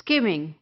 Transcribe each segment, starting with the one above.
Skimming.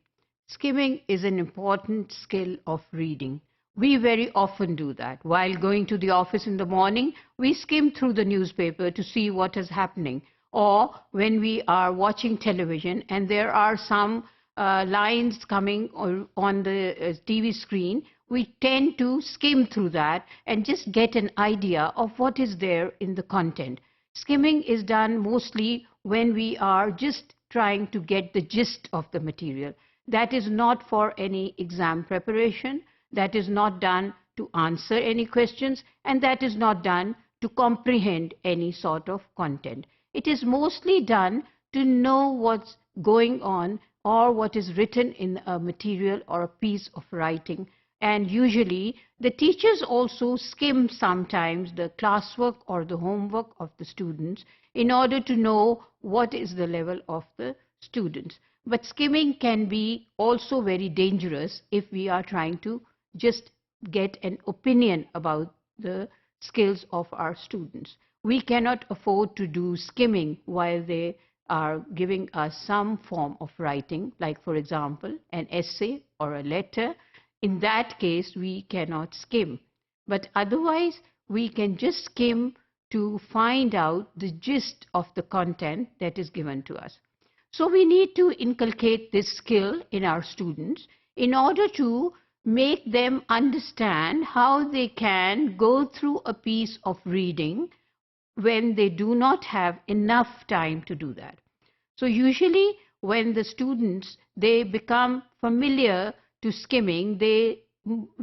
Skimming is an important skill of reading. We very often do that. While going to the office in the morning, we skim through the newspaper to see what is happening. Or when we are watching television and there are some lines coming on the TV screen, we tend to skim through that and just get an idea of what is there in the content. Skimming is done mostly when we are just trying to get the gist of the material. That is not for any exam preparation, that is not done to answer any questions, and that is not done to comprehend any sort of content. It is mostly done to know what's going on or what is written in a material or a piece of writing. And usually the teachers also skim sometimes the classwork or the homework of the students in order to know what is the level of the students. But skimming can be also very dangerous if we are trying to just get an opinion about the skills of our students. We cannot afford to do skimming while they are giving us some form of writing, like for example, an essay or a letter. In that case, we cannot skim. But otherwise, we can just skim to find out the gist of the content that is given to us. So we need to inculcate this skill in our students in order to make them understand how they can go through a piece of reading when they do not have enough time to do that. So usually when the students, they become familiar to skimming, they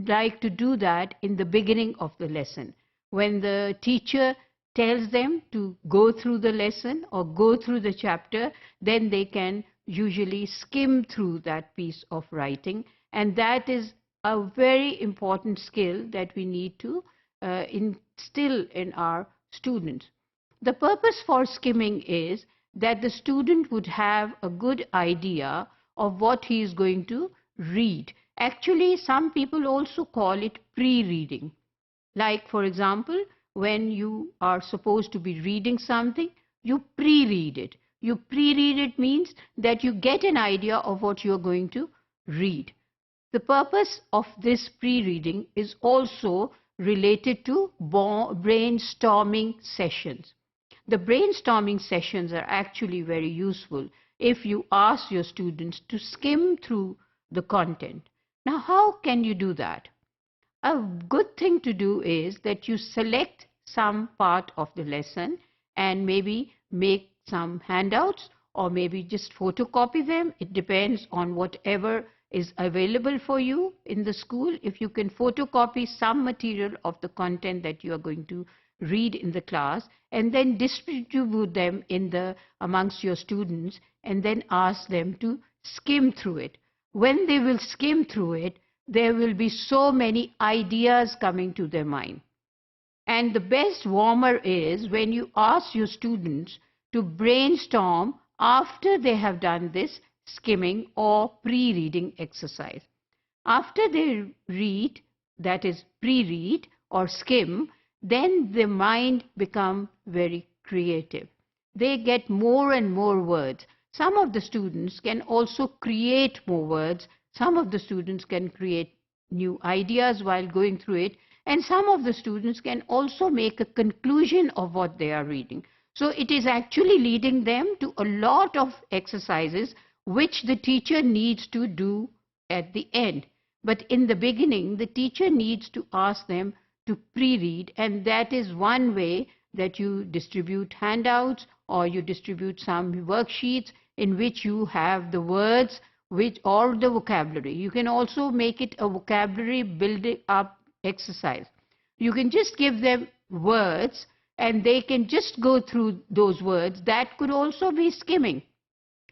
like to do that in the beginning of the lesson. When the teacher tells them to go through the lesson or go through the chapter, then they can usually skim through that piece of writing. And that is a very important skill that we need to instill in our students. The purpose for skimming is that the student would have a good idea of what he is going to read. Actually, some people also call it pre-reading. Like, for example, when you are supposed to be reading something, you pre-read it. You pre-read it means that you get an idea of what you are going to read. The purpose of this pre-reading is also related to brainstorming sessions. The brainstorming sessions are actually very useful if you ask your students to skim through the content. Now, how can you do that? A good thing to do is that you select some part of the lesson and maybe make some handouts or maybe just photocopy them. It depends on whatever is available for you in the school. If you can photocopy some material of the content that you are going to read in the class and then distribute them amongst your students and then ask them to skim through it. When they will skim through it, there will be so many ideas coming to their mind. And the best warmer is when you ask your students to brainstorm after they have done this skimming or pre-reading exercise. After they read, that is pre-read or skim, then the mind becomes very creative. They get more and more words. Some of the students can also create more words. Some of the students can create new ideas while going through it. And some of the students can also make a conclusion of what they are reading. So it is actually leading them to a lot of exercises which the teacher needs to do at the end. But in the beginning, the teacher needs to ask them to pre-read, and that is one way that you distribute handouts or you distribute some worksheets in which you have the words or the vocabulary. You can also make it a vocabulary building up exercise. You can just give them words and they can just go through those words. That could also be skimming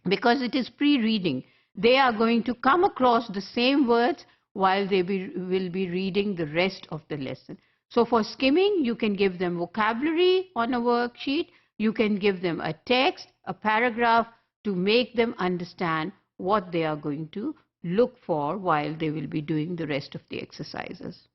because it is pre-reading. They are going to come across the same words while they will be reading the rest of the lesson. So for skimming, you can give them vocabulary on a worksheet. You can give them a text, a paragraph to make them understand what they are going to look for while they will be doing the rest of the exercises.